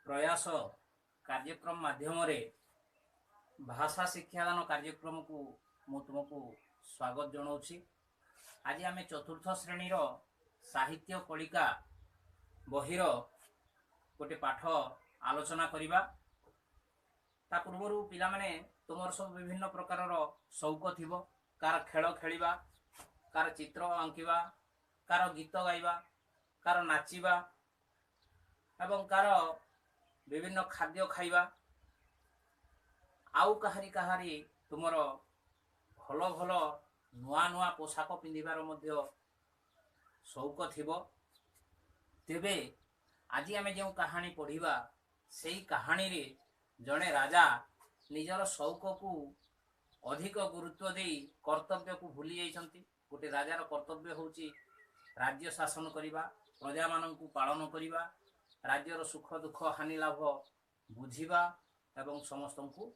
प्रयास कार्यक्रम माध्यम भाषा शिक्षादान कार्यक्रम को मु तुमको स्वागत जनाऊँगी। आज आम चतुर्थ श्रेणी साहित्य कलिका बहिर गोटे पाठ आलोचना करवा। ता पूर्व पिला माने तुमर सब विभिन्न प्रकार शौक थी, कार खेल खेलिबा, कार चित्र आंकिबा, कार गीत गाइबा, कार नाचिबा एवं कार विभिन्न खाद्य खाइबा, आउ काहारी काहारी तुमर भल भल नुआ नुआ पोशाक पिंधिबार मध्य शौक थिबो। तेबे आज आमे जो कहानी पढ़िबा सेई कहानी रे जड़े राजा निजर शौक को अधिक गुरुत्व दे कर्तव्य को भूली जाइछंती। गोटे राजार कर्तव्य होची राज्य शासन करिबा, प्रजा माननकु पालन करिबा, राज्यर सुख दुख हानि लाभ बुझिबा एवं समस्तंकु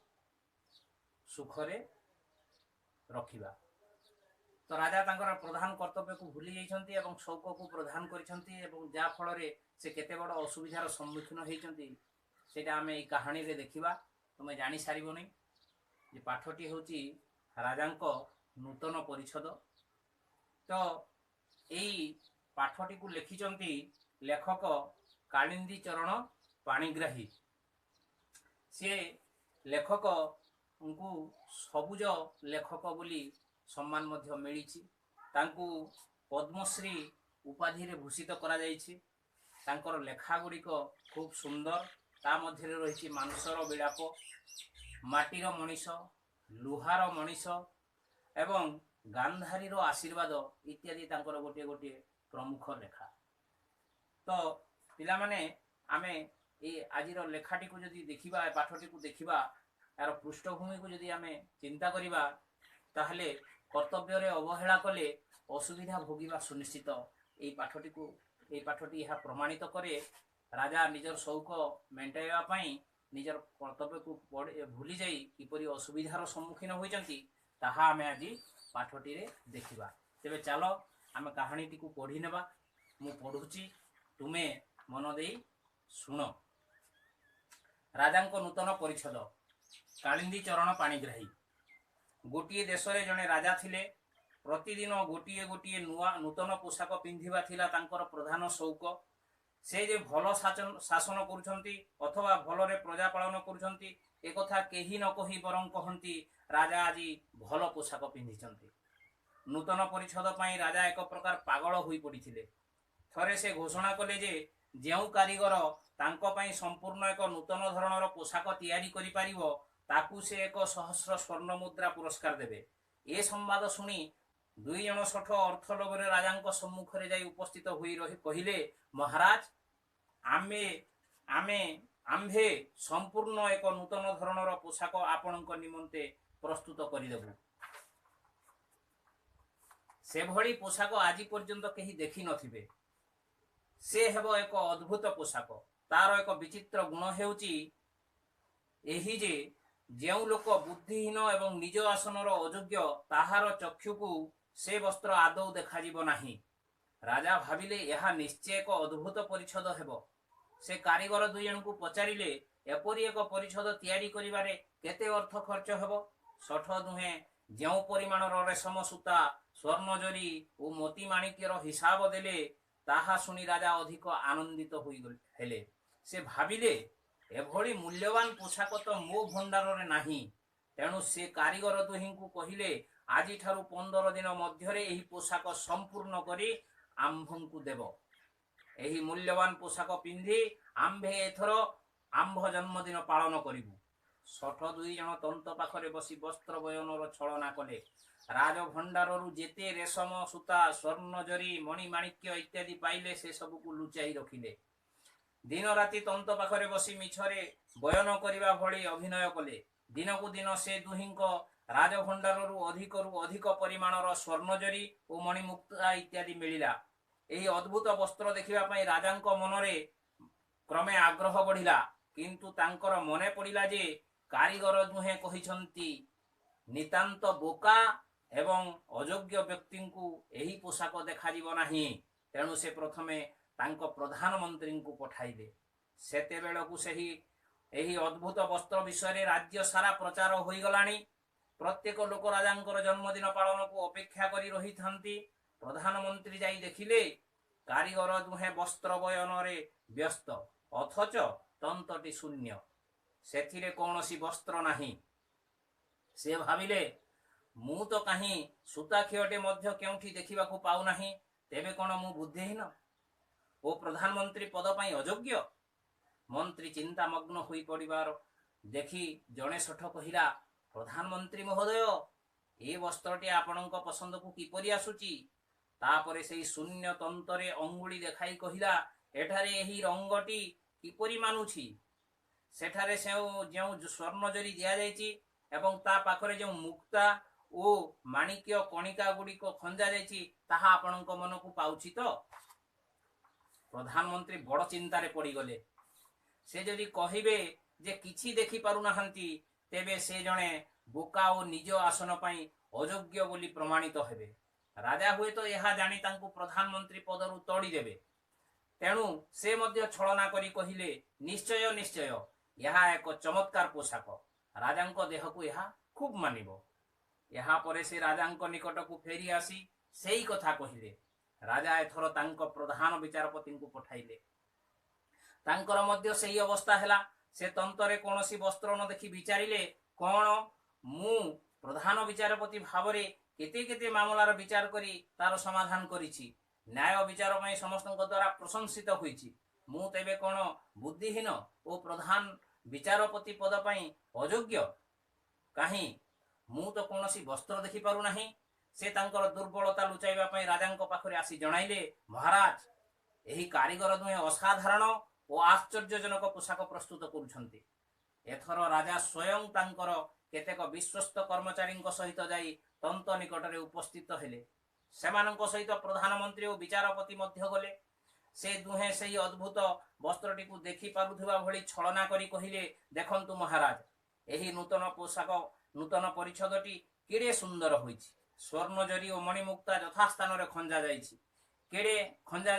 सुखरे रखिबा। तो राजा तांकर प्रधान कर्तव्य को भूली जाइछंती एवं शौक को प्रधान करिछंती एवं जा फल रे से केते बड़ असुविधार सम्मुखीन होइछंती सेटा आमे ए कहानी रे देखिबा। तुमे जानि सारिबोनी जे पाठटी होची राजांको नूतन परिषद। तो एई पाठटी को लिखिचंती लेखक कालिंदी चरण पाणिग्राही। से लेखक उनको सबुज लेखक बोली सम्मान मध्य मिली। तांकु पद्मश्री उपाधि रे भूषित करा जायछि। तांकर लेखा गुड़िक खूब सुंदर। ता मध्य रही मानसर विलाप, माटीर मनीष, लुहार मनीष एवं गांधारीर आशीर्वाद इत्यादि तांकर गोटे गोटे प्रमुख लेखा। तो पिला माने आमे ए आजिर लेखाटी को जदि देखिबा, पाठटी को देखिबा, यार पृष्ठभूमि को जदि आमे चिंता करिबा ताहले कर्तव्य रे अवहेला कले असुविधा भोगिबा सुनिश्चित। ए पाठटी यह प्रमाणित करे। राजा निजर शौक मेंटाइबा पई निजर कर्तव्य को भूली जाई किपरि असुविधार सम्मुखीन होइचंती ताहा आमे आज पाठटी रे देखिबा। तेबे चलो आमे कहानीटी को पढ़ी नेबा। मु पढ़ुची, तुमे मन देई सुनो। राजांको नूतन परिषद। कालिंदी चरण पाणिग्राही। गोटिए देश रे जने राजा थिले। प्रतिदिन गोटिए गोटिए नुआ नूतन पोशाक पिंधिबा थिला तांकर प्रधान शौक। से जे भल शासन करुछंती अथवा भलरे प्रजा पालन करुछंती ए कथा केही न कही बरं कहंती राजा आज भल पोशाक पिंधिछंती। नूतन परिषद पई राजा एक प्रकार पागल होई पड़िथिले। थरे से घोषणा कले जे जेउ कारीगर तांको पई संपूर्ण एक नूतन धरणर पोशाक तैयारी करि पारिबो ताकू से 100 स्वर्ण मुद्रा पुरस्कार देबे। ए संवाद सुनी दुई जन सठ अर्थ लोभरे राजांको सम्मुख रे जाई उपस्थित होई रही कहिले, महाराज आमे आमे आम्भे संपूर्ण एक नूतन धरणर पोशाक आपणक निमंते प्रस्तुत करिदेबु। से भली पोशाक आज पर्यंत केही देखि नथिबे। से हेबो एक अद्भुत पोशाक। तार एक विचित्र गुण हेउची एही जे जेउ लोक बुद्धिहीन एवं निज आसनर अयोग्य ताहार चक्षु को से वस्त्र आदौ देखा जीव नाही। राजा भाविले यह निश्चय एक अद्भुत परिषद हेबो। से कारीगर दुई जन को पचारिले एपरी एक परिषद तैयारी करिबारे केते अर्थ खर्च हेबो। सठ दुहे जेउ परिमाणर रेशम सूता, स्वर्ण जरी और मोती माणिक्यर हिसाब देले ताहा सुनी राजा अधिक आनंदित होई हेले। से भाविले एभली मूल्यवान पोशाक तो मो भंडार रे नाही। तेणु से कारीगर दुही को कहिले आज ठारू 15 दिन मध्यरे एही पोशाक संपूर्ण करी आम्भंकु देव। एही मूल्यवान पोशाक पिंधि आम्भे एथर आम्भ जन्मदिन पालन करिबु। 62 जन तंत पाखरे बसी वस्त्र बयनर छलना कले। राज भंडाररु जेते रेशम सूता, स्वर्ण जरी, मणि माणिक्य इत्यादि पाइले से सब को लुचाई रखिले। दिन राति तंत पाखरे बसी मिछरे बयन करिबा भली अभिनय कले। दिन को दिन से दुहिंक राजभंडाररु अधिक परिमाणर स्वर्ण जरी और मणिमुक्ता इत्यादि मिलिला। एही अद्भुत वस्त्र देखिबा पई राजांक मनरे क्रमे आग्रह बढ़िला। किंतु तांकर मने पड़िला जे कारीगर दुहे कहिसंती नितांत बोका एवं अयोग्य व्यक्ति को एही पोशाक देखा जीव नाही। तेणु से प्रथमे तांको प्रधानमंत्री को पठाइले। ସେତେବେଳକୁ ଏହି ଅଦ୍ଭୁତ ବସ୍ତ୍ର ବିଷୟରେ ରାଜ୍ୟ ସାରା ପ୍ରଚାର ହୋଇଗଲାଣି। ପ୍ରତ୍ୟେକ ଲୋକ ରାଜାଙ୍କର ଜନ୍ମଦିନ ପାଳନକୁ ଅପେକ୍ଷା କରି ରହିଥାନ୍ତି। ପ୍ରଧାନମନ୍ତ୍ରୀ ଯାଇ ଦେଖିଲେ କାରିଗର ଦୁହେଁ ବସ୍ତ୍ର ବୟନରେ ବ୍ୟସ୍ତ, ଅଥଚ ତନ୍ତଟି ଶୂନ୍ୟ, ସେଥିରେ କୌଣସି ବସ୍ତ୍ର ନାହିଁ। ସେ ଭାବିଲେ, ମୁଁ ତ କାହିଁ ସୂତାଖିଅଟେ ମଧ୍ୟ କେଉଁଠି ଦେଖିବାକୁ ପାଉନାହିଁ। ତେବେ କ'ଣ ମୁଁ ବୁଦ୍ଧିହୀନ ଓ ପ୍ରଧାନମନ୍ତ୍ରୀ ପଦ ପାଇଁ ଅଯୋଗ୍ୟ? ମନ୍ତ୍ରୀ ଚିନ୍ତାମଗ୍ନ ହୋଇ ପଡ଼ିବାର ଦେଖି ଜଣେ ଶଠ କହିଲା, ପ୍ରଧାନମନ୍ତ୍ରୀ ମହୋଦୟ, ଏ ବସ୍ତ୍ରଟି ଆପଣଙ୍କ ପସନ୍ଦକୁ କିପରି ଆସୁଛି? ତାପରେ ସେହି ଶୂନ୍ୟ ତନ୍ତରେ ଅଙ୍ଗୁଳି ଦେଖାଇ କହିଲା, ଏଠାରେ ଏହି ରଙ୍ଗଟି କିପରି ମାନୁଛି? ସେଠାରେ ଯେଉଁ ସ୍ୱର୍ଣ୍ଣ ଜରି ଦିଆଯାଇଛି ଏବଂ ତା ପାଖରେ ଯେଉଁ ମୁକ୍ତା ଓ ମାଣିକ୍ୟ କଣିକା ଗୁଡ଼ିକ ଖଞ୍ଜା ଯାଇଛି ତାହା ଆପଣଙ୍କ ମନକୁ ପାଉଛି ତ? ପ୍ରଧାନମନ୍ତ୍ରୀ ବଡ଼ ଚିନ୍ତାରେ ପଡ଼ିଗଲେ। ସେ ଯଦି କହିବେ ଯେ କିଛି ଦେଖିପାରୁନାହାନ୍ତି, ତେବେ ସେ ଜଣେ ବୋକା ଓ ନିଜ ଆସନ ପାଇଁ ଅଯୋଗ୍ୟ ବୋଲି ପ୍ରମାଣିତ ହେବେ। ରାଜା ହୁଏତ ଏହା ଜାଣି ତାଙ୍କୁ ପ୍ରଧାନମନ୍ତ୍ରୀ ପଦରୁ ତଡ଼ିଦେବେ। ତେଣୁ ସେ ମଧ୍ୟ ଛଳନା କରି କହିଲେ, ନିଶ୍ଚୟ ନିଶ୍ଚୟ, ଏହା ଏକ ଚମତ୍କାର ପୋଷାକ। ରାଜାଙ୍କ ଦେହକୁ ଏହା ଖୁବ୍ ମାନିବ। ଏହାପରେ ସେ ରାଜାଙ୍କ ନିକଟକୁ ଫେରି ଆସି ସେଇ କଥା କହିଲେ। ରାଜା ଏଥର ତାଙ୍କ ପ୍ରଧାନ ବିଚାରପତିଙ୍କୁ ପଠାଇଲେ। ତାଙ୍କର ମଧ୍ୟ ସେହି ଅବସ୍ଥା ହେଲା। ସେ ତନ୍ତରେ କୌଣସି ବସ୍ତ୍ର ନ ଦେଖି ବିଚାରିଲେ, କ'ଣ ମୁଁ ପ୍ରଧାନ ବିଚାରପତି ଭାବରେ କେତେ କେତେ ମାମଲାର ବିଚାର କରି ତାର ସମାଧାନ କରିଛି, ନ୍ୟାୟ ବିଚାର ପାଇଁ ସମସ୍ତଙ୍କ ଦ୍ୱାରା ପ୍ରଶଂସିତ ହୋଇଛି। ମୁଁ ତେବେ କ'ଣ ବୁଦ୍ଧିହୀନ ଓ ପ୍ରଧାନ ବିଚାରପତି ପଦ ପାଇଁ ଅଯୋଗ୍ୟ? କାହିଁ, ମୁଁ ତ କୌଣସି ବସ୍ତ୍ର ଦେଖିପାରୁନାହିଁ। ସେ ତାଙ୍କର ଦୁର୍ବଳତା ଲୁଚାଇବା ପାଇଁ ରାଜାଙ୍କ ପାଖରେ ଆସି ଜଣାଇଲେ, ମହାରାଜ, ଏହି କାରିଗର ଦୁହେଁ ଅସାଧାରଣ ଓ ଆଶ୍ଚର୍ଯ୍ୟଜନକ ପୋଷାକ ପ୍ରସ୍ତୁତ କରୁଛନ୍ତି। ଏଥର ରାଜା ସ୍ୱୟଂ ତାଙ୍କର କେତେକ ବିଶ୍ୱସ୍ତ କର୍ମଚାରୀଙ୍କ ସହିତ ଯାଇ ତନ୍ତ ନିକଟରେ ଉପସ୍ଥିତ ହେଲେ। ସେମାନଙ୍କ ସହିତ ପ୍ରଧାନମନ୍ତ୍ରୀ ଓ ବିଚାରପତି ମଧ୍ୟ ଗଲେ। ସେ ଦୁହେଁ ସେହି ଅଦ୍ଭୁତ ବସ୍ତ୍ରଟିକୁ ଦେଖିପାରୁଥିବା ଭଳି ଛଳନା କରି କହିଲେ, ଦେଖନ୍ତୁ ମହାରାଜ, ଏହି ନୂତନ ପରିଚ୍ଛଦଟି କେଡ଼େ ସୁନ୍ଦର ହୋଇଛି। ସ୍ୱର୍ଣ୍ଣ ଜରି ଓ ମଣିମୁକ୍ତା ଯଥାସ୍ଥାନରେ ଖଞ୍ଜା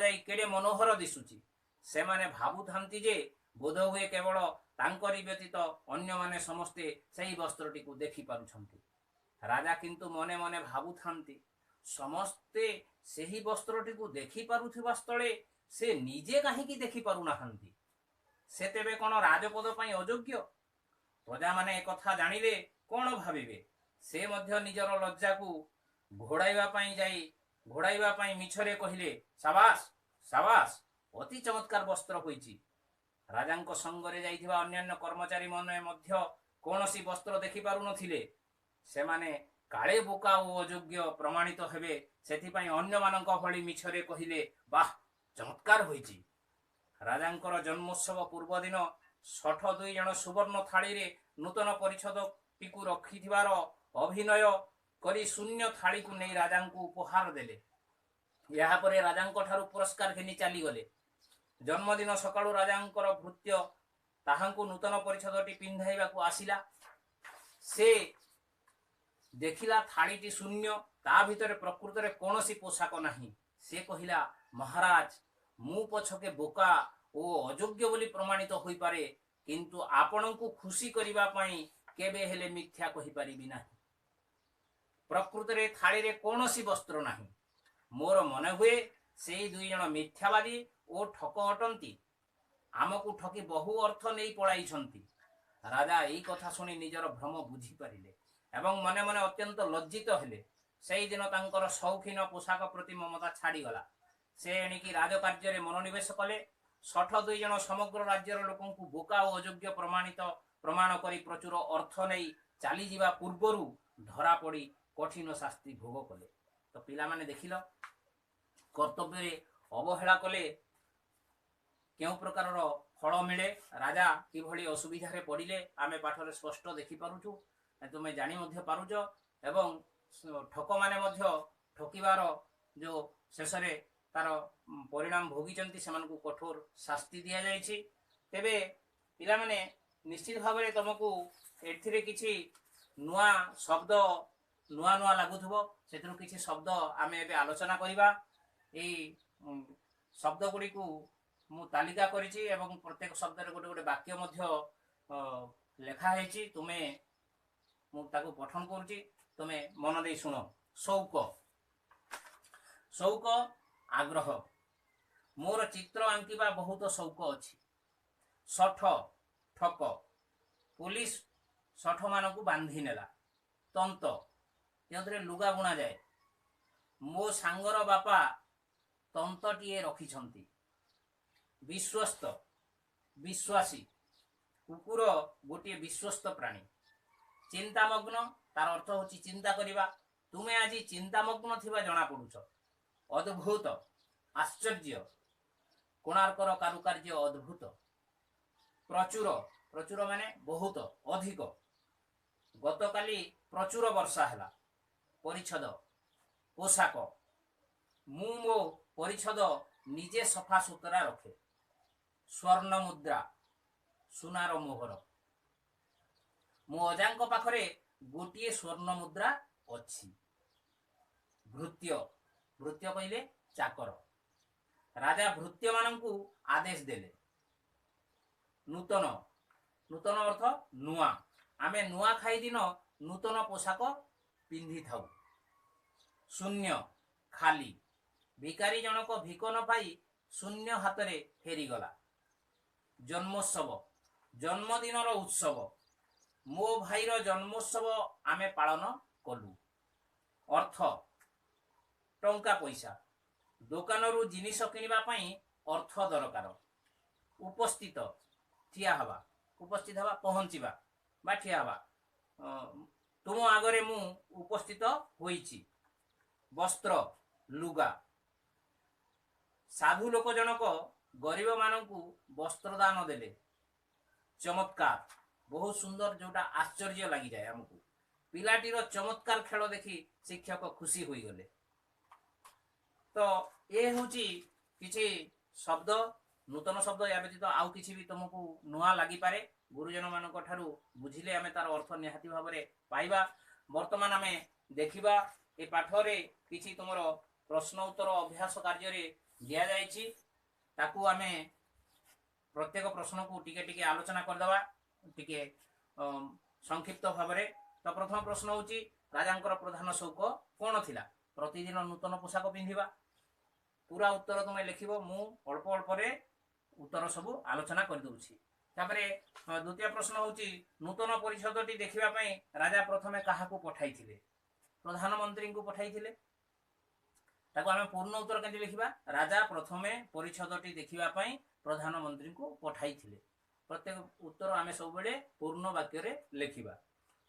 ଯାଇ କେଡ଼େ ମନୋହର ଦିଶୁଛି। ସେମାନେ ଭାବୁଥାନ୍ତି ଯେ ବୋଧହୁଏ କେବଳ ତାଙ୍କରି ବ୍ୟତୀତ ଅନ୍ୟମାନେ ସମସ୍ତେ ସେହି ବସ୍ତ୍ରଟିକୁ ଦେଖିପାରୁଛନ୍ତି। ରାଜା କିନ୍ତୁ ମନେ ମନେ ଭାବୁଥାନ୍ତି, ସମସ୍ତେ ସେହି ବସ୍ତ୍ରଟିକୁ ଦେଖିପାରୁଥିବା ସ୍ଥଳେ ସେ ନିଜେ କାହିଁକି ଦେଖିପାରୁନାହାନ୍ତି? ସେ ତେବେ କ'ଣ ରାଜପଦ ପାଇଁ ଅଯୋଗ୍ୟ? ପ୍ରଜାମାନେ ଏକଥା ଜାଣିଲେ କ'ଣ ଭାବିବେ? ସେ ମଧ୍ୟ ନିଜର ଲଜ୍ଜାକୁ ଘୋଡ଼ାଇବା ପାଇଁ ମିଛରେ କହିଲେ, ସାବାସ ସାବାସ, ଅତି ଚମତ୍କାର ବସ୍ତ୍ର ହୋଇଛି। ରାଜାଙ୍କ ସଙ୍ଗରେ ଯାଇଥିବା ଅନ୍ୟାନ୍ୟ କର୍ମଚାରୀମାନେ ମଧ୍ୟ କୌଣସି ବସ୍ତ୍ର ଦେଖିପାରୁନଥିଲେ। ସେମାନେ କାଳେ ବୋକା ଓ ଅଯୋଗ୍ୟ ପ୍ରମାଣିତ ହେବେ, ସେଥିପାଇଁ ଅନ୍ୟମାନଙ୍କ ଭଳି ମିଛରେ କହିଲେ, ବାଃ, ଚମତ୍କାର ହୋଇଛି। ରାଜାଙ୍କର ଜନ୍ମୋତ୍ସବ ପୂର୍ବ ଦିନ ଶଠ 2 ଜଣ ସୁବର୍ଣ୍ଣ ଥାଳିରେ ନୂତନ ପରିଚ୍ଛଦଟିକୁ ରଖିଥିବାର ଅଭିନୟ କରି ଶୂନ୍ୟ ଥାଳିକୁ ନେଇ ରାଜାଙ୍କୁ ଉପହାର ଦେଲେ। ଏହାପରେ ରାଜାଙ୍କ ଠାରୁ ପୁରସ୍କାର ଘେନି ଚାଲିଗଲେ। ଜନ୍ମଦିନ ସକାଳୁ ରାଜାଙ୍କର ଭୃତ୍ୟ ତାହାଙ୍କୁ ନୂତନ ପରିଚ୍ଛଦଟି ପିନ୍ଧାଇବାକୁ ଆସିଲା। ସେ ଦେଖିଲା ଥାଳିଟି ଶୂନ୍ୟ, ତା ଭିତରେ ପ୍ରକୃତରେ କୌଣସି ପୋଷାକ ନାହିଁ। ସେ କହିଲା, ମହାରାଜ, ମୁଁ ପଛକେ ବୋକା ଓ ଅଯୋଗ୍ୟ ବୋଲି ପ୍ରମାଣିତ ହୋଇପାରେ, କିନ୍ତୁ ଆପଣଙ୍କୁ ଖୁସି କରିବା ପାଇଁ କେବେ ହେଲେ ମିଥ୍ୟା କହିପାରିବି ନାହିଁ। ପ୍ରକୃତରେ ଥାଳିରେ କୌଣସି ବସ୍ତ୍ର ନାହିଁ। ମୋର ମନେ ହୁଏ ସେଇ 2 ଜଣ ମିଥ୍ୟାବାଦୀ ଓ ଠକ ଅଟନ୍ତି। ଆମକୁ ଠକି ବହୁ ଅର୍ଥ ନେଇ ପଳାଇଛନ୍ତି। ରାଜା ଏଇ କଥା ଶୁଣି ନିଜର ଭ୍ରମ ବୁଝିପାରିଲେ ଏବଂ ମନେ ମନେ ଅତ୍ୟନ୍ତ ଲଜ୍ଜିତ ହେଲେ। ସେଇଦିନ ତାଙ୍କର ସୌଖିନ ପୋଷାକ ପ୍ରତି ମମତା ଛାଡ଼ିଗଲା। ସେ ଏଣିକି ରାଜକାର୍ଯ୍ୟରେ ମନୋନିବେଶ କଲେ। ଶଠ 2 ଜଣ ସମଗ୍ର ରାଜ୍ୟର ଲୋକଙ୍କୁ ବୋକା ଓ ଅଯୋଗ୍ୟ ପ୍ରମାଣ କରି ପ୍ରଚୁର ଅର୍ଥ ନେଇ ଚାଲିଯିବା ପୂର୍ବରୁ ଧରାପଡ଼ି କଠିନ ଶାସ୍ତି ଭୋଗ କଲେ। ତ ପିଲାମାନେ ଦେଖିଲ, କର୍ତ୍ତବ୍ୟରେ ଅବହେଳା କଲେ କେଉଁ ପ୍ରକାରର ଫଳ ମିଳେ। ରାଜା କିଭଳି ଅସୁବିଧାରେ ପଡ଼ିଲେ ଆମେ ପାଠରେ ସ୍ପଷ୍ଟ ଦେଖିପାରୁଛୁ, ତୁମେ ଜାଣି ମଧ୍ୟ ପାରୁଛ। ଏବଂ ଠକମାନେ ମଧ୍ୟ ଠକିବାର ଯେଉଁ ଶେଷରେ ତାର ପରିଣାମ ଭୋଗିଛନ୍ତି, ସେମାନଙ୍କୁ କଠୋର ଶାସ୍ତି ଦିଆଯାଇଛି। ତେବେ ପିଲାମାନେ ନିଶ୍ଚିତ ଭାବରେ ତୁମକୁ ଏଥିରେ କିଛି ନୂଆ ଶବ୍ଦ ନୂଆ ଲାଗୁଥିବ। ସେଥିରୁ କିଛି ଶବ୍ଦ ଆମେ ଏବେ ଆଲୋଚନା କରିବା। ଏଇ ଶବ୍ଦ ଗୁଡ଼ିକୁ मु तालिका करिछि एवं प्रत्येक शब्द रे गोटे गोटे वाक्य मध्य लेखा ହେଇଛି तुमे मु ताको पठन करूछि तुमे मन दे सुनो। शौक शौक आग्रह मोर चित्र आंकिबा बहुत शौक अछि। सठ ठक पुलिस सठ मानकु बांधी नेला। तंत जोंतरे लुगा बुणा जाए। मो सांगर बापा तंतटीए रखिछंती। विश्वस्त विश्वासी कुकुर गोटे विश्वस्त प्राणी। चिंतामग्न तार अर्थ होची चिंता करिबा। तुमे आज चिंतामग्न थिबा जणा पडुछ। अद्भुत आश्चर्य कोणार्कर कारुकार्य अद्भुत। प्रचुर प्रचुर माने बहुत अधिक। गतकाली प्रचुर वर्षा हैला। परिच्छद पोशाक मु मो परिच्छद निजे सफा सुतरा रखे। स्वर्ण मुद्रा सुनार मोहर मो अजांक पाखरे गोटिए स्वर्ण मुद्रा अछि। भृत्य भृत्य कहले चाकर। राजा भृत्य मानंकु आदेश देले। नूतन नूतन अर्थ नुआ। आमे नुआ खाई दिन नूतन पोशाक पिंधि थाउ। शून्य खाली भिकारी जनक भिक न पाई शून्य हातरे फेरी गला। जन्मोत्सव जन्मदिनर उत्सव मो भाईर जन्मोत्सव आमे पालन कलु। अर्थ टंका पैसा दुकानरू जिनिस किनिबा पई अर्थ दरकार। उपस्थित ठिया हवा उपस्थित हवा पहुंचीबा बा ठिया हवा। तुम आगरे मु उपस्थित होईची। वस्त्र लुगा साधु लोक जनक गरीब मानकु वस्त्र दान देले। चमत्कार बहुत सुंदर जोटा आश्चर्य लगी जाए हमको। पिलाटीर चमत्कार खेल देखी शिक्षक खुशी होई गले। तो ये होची किछि शब्द नूतन शब्द या व्यतीत आउ किछि भी तुमको नुआ लगी पारे। गुरुजन मानक ठारू बुझिले आमे तार अर्थ निहाती भाबरे पाइबा। वर्तमान आमे देखिबा ए पाठरे किछि तुमरो प्रश्न उत्तर अभ्यास कार्य रे दिया जायछि। ताकू आमे प्रत्येक प्रश्न को टिके टिके आलोचना कर दबा टिके संक्षिप्त भाबरे। तो प्रथम प्रश्न होची राजांकर प्रधान शौक कोन थिला? प्रतिदिन नूतन पोशाक पिंधिबा। पूरा उत्तर तुम लिखिबो। मु अल्प अल्प रे उत्तर सब आलोचना कर दउछि। तापरे द्वितीय प्रश्न होची नूतन परिषदटी देखिबा पई राजा प्रथमे काहाकू पठाइथिले? प्रधानमंत्री को पठाइथिले। ताको आमे पूर्ण उत्तर केंति लिखिबा? राजा प्रथमे परिषदटी देखिबा पई प्रधानमंत्री को पठाइथिले। प्रत्येक उत्तर आमे सब बेले पूर्ण वाक्य रे लिखिबा।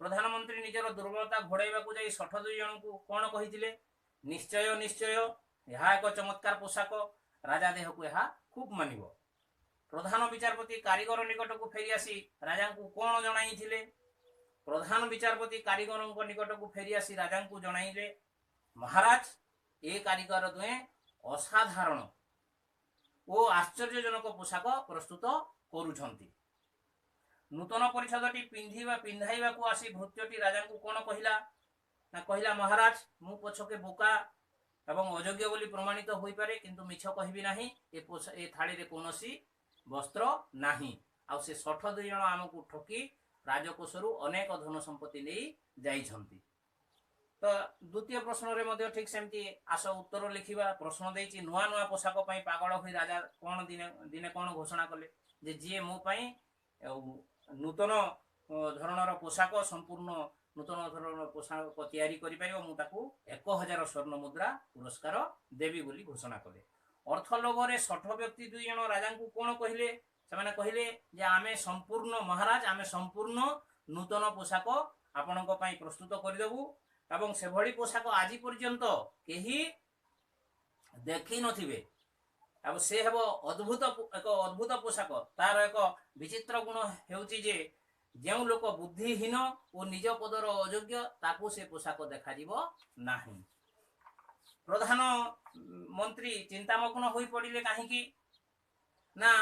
प्रधानमंत्री निजर दुर्बलता घोड़ाइबा को जाई 62 जन को कोन कहिथिले? निश्चय निश्चय यहा एक चमत्कार पोशाक राजा देह को यहा खूब मानिबो। प्रधान विचारपति कारीगर निकट को फेरी आसी राजा को कोन जणाइथिले? प्रधान विचारपति कारीगर निकट को फेरी आसी राजा को जणाइले महाराज ए कारीगर दुए असाधारण ओ आश्चर्यजनक पोशाक प्रस्तुत करूछंती। नूतन परिषदटी पिंधाइबा को आसी भृत्यटी राजा को कोन कहिला? ना कहिला महाराज मु पछके बोका एवं अयोग्य बोली प्रमाणित होई पारे किंतु मिछ कहिबी नाही। ए थाली रे कोनोसी वस्त्र नाही। आ से 62 जन हमकु ठकी राजकोषरु अनेक धन संपत्ति नै जाइछंती। तो द्वितीय प्रश्न रे मध्ये ठीक सेमती आस उत्तर लिखिबा। प्रश्न देछि नुआ नुआ पोशाक पई पागल होई राजा कोन दिने कोन घोषणा कले जे जे मो पई नूतन धरणर पोशाक संपूर्ण नूतन धरणर पोशाक तयारी करि परिबो मु ताकू 1000 स्वर्ण मुद्रा पुरस्कार देवी बोली घोषणा कले। अर्थ लोभरे 60 व्यक्ति 2 जन राजा को कोन कहिले? से माने कहिले जे आमे संपूर्ण महाराज आमे संपूर्ण नूतन पोशाक आपनक पई प्रस्तुत करि देबू एवं से भली पोशाक आज पर्यंत केही देखि नथिबे। अब से हेबो अद्भुत एक अद्भुत पोशाक। तार एक विचित्र गुण हेउची जे जेउ लोक बुद्धिहीन और निज पदर अयोग्य ताकू से पोशाक देखा जीवो नाही। प्रधान मंत्री चिंतामग्न होई पड़िले काहेकि ना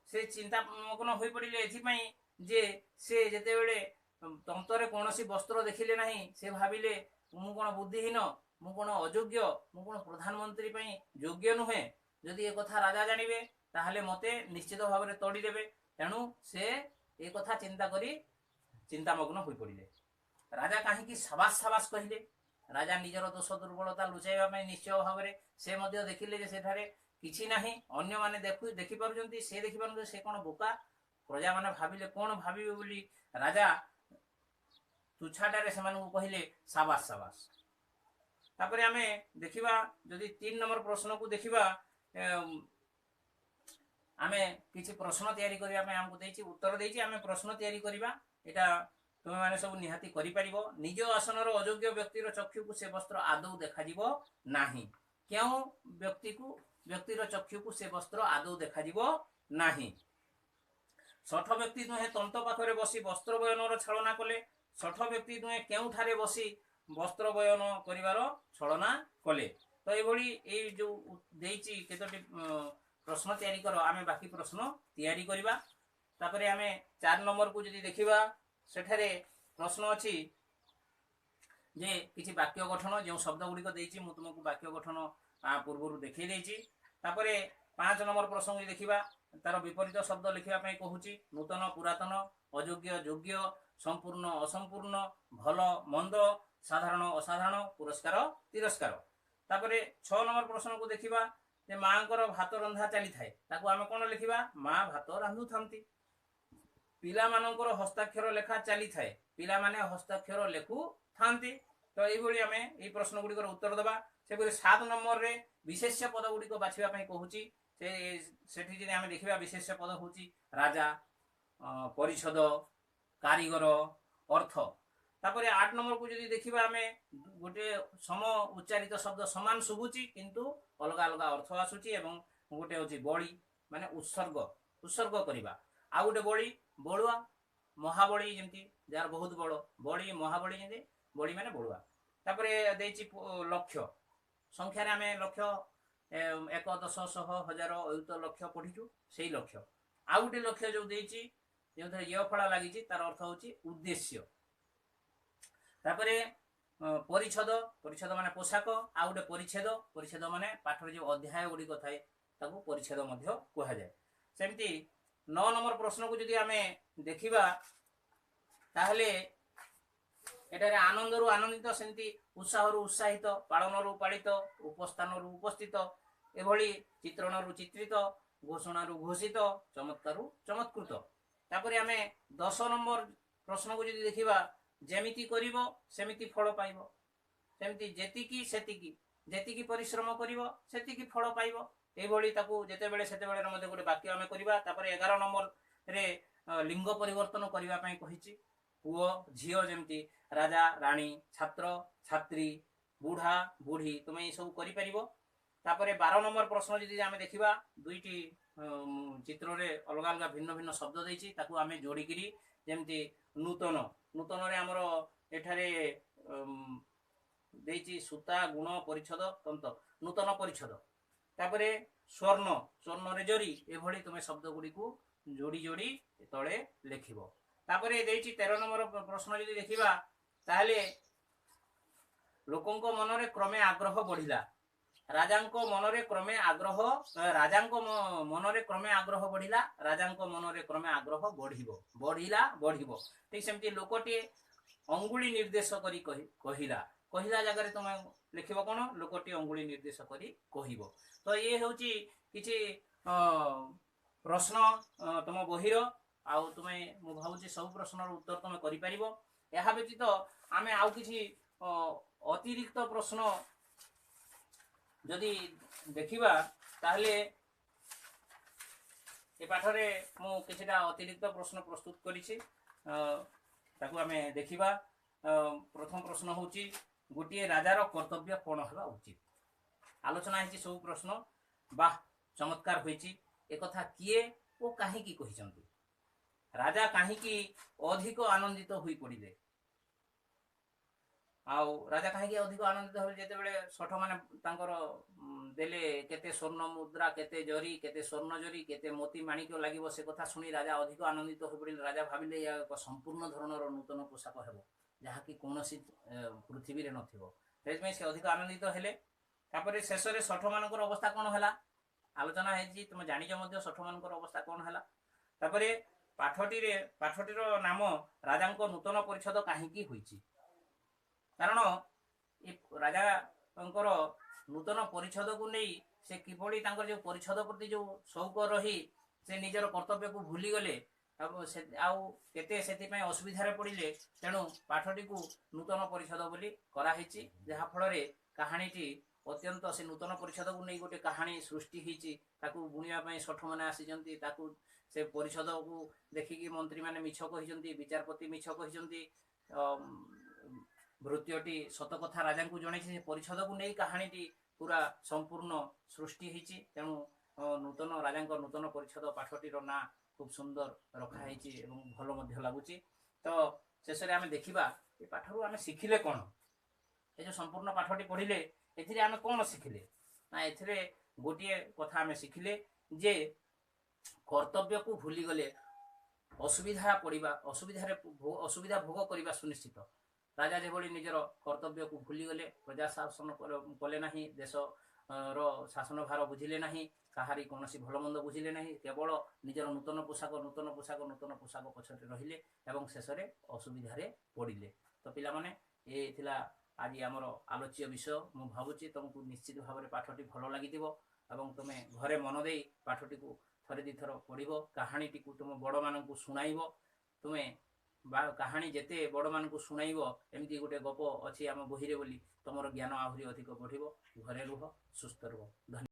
से चिंतामग्न होई पड़िले एथि पई जे से जेते बेले तंतरे कोनोसी वस्त्र देखिले नाही से भाबिले मु कोन बुद्धिहीन मु कोन अयोग्य मु कोन प्रधानमंत्री पई योग्य नुहे। जदि ए कथा राजा जानिबे ताहले मते निश्चित भाव में तोड़ीदेवे तेणु से ए कथा चिंता करी चिंतामग्न हो पड़े। राजा कहीं साबास साबास कहले राजा निजर दोष दुर्बलता लुचाइवा निश्चय भाव में से देखिले जे सेठारे किछि नाही अन्य माने देखि पारुचंती से देखि पारुचंती से कोन बोका प्रजा माने भाबिले कोन भाबिबे बोली राजा तुछाटारे से कहले साबास साबास। तापरे आमे देखिबा जदि 3 नंबर प्रश्न को देखिबा आमे किछि प्रश्न तैयारी करिया पे हमको देछि उत्तर देछि आमे प्रश्न तैयारी करिबा एटा तुम माने सब निहाती करि परिबो। निज आसनर अयोग्य व्यक्तिर चक्षु को से वस्त्र आदौ देखा जिवो नाही क्यों व्यक्तिर चक्षु को से वस्त्र आदौ देखा जिवो नाही। सठ व्यक्ति दुहे तंत पाखरे बसी वस्त्र बयनर छलना कले सठ व्यक्ति दुहे केउठारे बसी वस्त्र बयन करिवार छलना कले। तो एभली ए जो देछि केतोटी प्रश्न तैयारी करो आमे बाकी प्रश्न तैयारी करिबा। तापरे आमे 4 नंबर को जदि देखिबा सेठारे प्रश्न अछि जे किछि वाक्य गठन जो शब्द गुडी को देछि मु तुमको वाक्य गठन पूर्वरु देखै देछि। तापरे 5 नंबर प्रश्न को देखिबा तार विपरीत शब्द लिखिबा पई कहूछि नूतन पुरातन अयोग्य योग्य संपूर्ण असंपूर्ण भल मंद साधारण असाधारण पुरस्कार तिरस्कार। तापरे 6 नंबर प्रश्न को देखिबा जे मांकर भात रंधा चली थाए ताको आमे कोन लिखिबा मां भात रांधु थांती। पिला मानकर हस्ताक्षर लेखा चली थाए पिला माने हस्ताक्षर लेखु थांती। तो एई भली आमे एई प्रश्न गुडी को उत्तर देबा। से 7 नंबर रे विशेष्य पद गुडी को बाछिबा पई कहूची से सेठी जे आमे देखिबा विशेष्य पद होची राजा परिषद कारीगर अर्थ। तापरे 8 नंबर को जदि देखिबा आमे गोटे सम उच्चारित शब्द समान सुबुची किंतु अलग अलग अर्थ आसुची एवं गोटे होची बळी माने उत्सर्ग करिबा आ गोटे बळी बळुआ महाबळी जेंति जार बहुत बड़ बळी महाबळी जेंति बळी माने बळुआ। तापरे देछि लक्ष्य संख्या रे आमे लक्ष्य 1 10 100 1000 अयुत लक्ष्य पढिचु सेही लक्ष्य आ गोटे लक्ष्य जो देछि जेंथरे य फळा लागिछि तार अर्थ होछि उद्देश्य। तापरे परिच्छेद माने पोशाक आ गोटे परिच्छेद माने पाठर जो अध्याय गुडी को थाए ताको परिच्छेद मध्य कहा जाय। सेमती 9 नंबर प्रश्न को जदि आमे देखिबा ताहले एटारे आनंद रु आनंदित सेमती उत्साह रु उत्साहित पालन रु पालित उपस्थान रु उपस्थित एभली चित्रण रु चित्रित घोषणा रु घोषित चमत्कार रु चमत्कृत। तापरे आमे 10 नंबर प्रश्न को जदि देखिबा जेमिति करिवो सेमिति फल पाइबो सेमिति जेतिकी सेतिकी जेतिकी परिश्रम करिवो सेतिकी फल पाइबो एभली ताकू जेतेबेले सेतेबेले मध्ये गोटे वाक्य आमे करिबा। तापरे 11 नंबर रे लिंग परिवर्तन करिबा पई कहिछि पुओ झियो जेमति राजा रानी छात्र छात्री बुढ़ा बुढ़ी तुमे सब करि परिबो। तापरे 12 नंबर प्रश्न जदि आमे देखिबा दुईटी चित्र रे अलग अलग भिन्न भिन्न शब्द देछि ताकू आमे जोड़ी किरी जेमति नूतन नूतन रे हमरो एठारे देछि सूता गुण परिच्छद तंत नूतन परिच्छद। तापरे स्वर्ण स्वर्ण रे जरी एभली तुमे शब्द गुडी को जोड़ी जोड़ी तळे लेखिबो। तापरे देछि 13 नंबर प्रश्न जदि देखिबा ताहले लोकंको मनरे क्रमे आग्रह बढ़िला राजांको मनरे क्रमे आग्रह राजांको मनरे क्रमे आग्रह बढ़िला राजांको मनरे क्रमे आग्रह बढ़िबो बढ़िला बढ़िबो। ठीक सेमती लोकटी अंगुली निर्देश करी कहिला कहिला जगह रे तुम लिखिबो कोन लोकटी अंगुली निर्देश करी कहिबो। तो ये होची किछि प्रश्न तुम बहिर आउ तुमे मु भाबुची सब प्रश्नर उत्तर तुमे करि परिबो। एहा व्यतीत आमे आउ किछि अतिरिक्त प्रश्न जदि देखिबा ताहले ए पाठरे मु किछिटा अतिरिक्त प्रश्न प्रस्तुत करिछि ताकू आमे देखिबा। प्रथम प्रश्न होची गोटे राजार कर्तव्य कोन हवा उचित आलोचना हिची सब प्रश्न वाह चमत्कार होईची एकथा किए ओ काहे की कहिसंती राजा काहे की अधिक आनंदित होई पड़िले आउ राजा कहीं अधिक आनंदित हो जेते बेले सठ माने तांकर देले केते स्वर्ण मुद्रा केते जरी केते स्वर्ण जरी केते मोती माणिक्य लागिबो से कथा सुनी राजा अधिक आनंदित हो पड़िले। राजा भाबिले या एक संपूर्ण धरणर नूतन पोशाक हेबो जहा कि कोनोसी पृथ्वी रे नथिबो तेज में से अधिक आनंदित हेले। तापरे शेष रे सठ मानकर अवस्था कोन हला ଆଲୋଚନା ହେଇଛି, ତୁମେ ଜାଣିଛ ମଧ୍ୟ ଶଠମାନଙ୍କର ଅବସ୍ଥା କ'ଣ ହେଲା। ତାପରେ ପାଠଟିର ନାମ ରାଜାଙ୍କ ନୂତନ ପରିଚ୍ଛଦ କାହିଁକି ହୋଇଛି? କାରଣ ଏ ରାଜାଙ୍କର ନୂତନ ପରିଚ୍ଛଦକୁ ନେଇ ସେ କିଭଳି ତାଙ୍କର ଯେଉଁ ପରିଚ୍ଛଦ ପ୍ରତି ଯେଉଁ ସଉକ ରହି ସେ ନିଜର କର୍ତ୍ତବ୍ୟକୁ ଭୁଲିଗଲେ ଆଉ କେତେ ସେଥିପାଇଁ ଅସୁବିଧାରେ ପଡ଼ିଲେ। ତେଣୁ ପାଠଟିକୁ ନୂତନ ପରିଚ୍ଛଦ ବୋଲି କରାହେଇଛି, ଯାହାଫଳରେ କାହାଣୀଟି ଅତ୍ୟନ୍ତ ସେ ନୂତନ ପରିଚ୍ଛଦକୁ ନେଇ ଗୋଟେ କାହାଣୀ ସୃଷ୍ଟି ହେଇଛି। ତାକୁ ବୁଣିବା ପାଇଁ ଶଠମାନେ ଆସିଛନ୍ତି, ତାକୁ ସେ ପରିଚ୍ଛଦକୁ ଦେଖିକି ମନ୍ତ୍ରୀମାନେ ମିଛ କହିଛନ୍ତି, ବିଚାରପତି ମିଛ କହିଛନ୍ତି, ଭୃତ୍ୟଟି ସତ କଥା ରାଜାଙ୍କୁ ଜଣେଇଛି। ସେ ପରିଚ୍ଛଦକୁ ନେଇ କାହାଣୀଟି ପୁରା ସମ୍ପୂର୍ଣ୍ଣ ସୃଷ୍ଟି ହେଇଛି। ତେଣୁ ନୂତନ ରାଜାଙ୍କ ନୂତନ ପରିଚ୍ଛଦ ପାଠଟିର ନାଁ ଖୁବ୍ ସୁନ୍ଦର ରଖାହେଇଛି ଏବଂ ଭଲ ମଧ୍ୟ ଲାଗୁଛି। ତ ଶେଷରେ ଆମେ ଦେଖିବା ଏ ପାଠରୁ ଆମେ ଶିଖିଲେ କ'ଣ। ଏ ଯେଉଁ ସମ୍ପୂର୍ଣ୍ଣ ପାଠଟି ପଢ଼ିଲେ ଏଥିରେ ଆମେ କ'ଣ ଶିଖିଲେ ନା, ଏଥିରେ ଗୋଟିଏ କଥା ଆମେ ଶିଖିଲେ ଯେ କର୍ତ୍ତବ୍ୟକୁ ଭୁଲିଗଲେ ଅସୁବିଧା ଭୋଗ କରିବା ସୁନିଶ୍ଚିତ। ରାଜା ଯେଭଳି ନିଜର କର୍ତ୍ତବ୍ୟକୁ ଭୁଲିଗଲେ, ପ୍ରଜା ଶାସନ କଲେ ନାହିଁ, ଦେଶର ଶାସନ ଭାର ବୁଝିଲେ ନାହିଁ, କାହାରି କୌଣସି ଭଲ ମନ୍ଦ ବୁଝିଲେ ନାହିଁ, କେବଳ ନିଜର ନୂତନ ପୋଷାକ ପଛରେ ରହିଲେ ଏବଂ ଶେଷରେ ଅସୁବିଧାରେ ପଡ଼ିଲେ। ତ ପିଲାମାନେ, ଏ ଥିଲା ଆଜି ଆମର ଆଲୋଚ୍ୟ ବିଷୟ। ମୁଁ ଭାବୁଛି ତୁମକୁ ନିଶ୍ଚିତ ଭାବରେ ପାଠଟି ଭଲ ଲାଗିଥିବ ଏବଂ ତୁମେ ଘରେ ମନ ଦେଇ ପାଠଟିକୁ ଥରେ ଦୁଇଥର ପଢ଼ିବ, କାହାଣୀଟିକୁ ତୁମ ବଡ଼ମାନଙ୍କୁ ଶୁଣାଇବ। ତୁମେ କାହାଣୀ ଯେତେ ବଡ଼ମାନଙ୍କୁ ଶୁଣାଇବ, ଏମିତି ଗୋଟେ ଗପ ଅଛି ଆମ ବହିରେ ବୋଲି, ତୁମର ଜ୍ଞାନ ଆହୁରି ଅଧିକ ବଢ଼ିବ। ଘରେ ରୁହ, ସୁସ୍ଥ ରୁହ। ଧନ୍ୟବାଦ।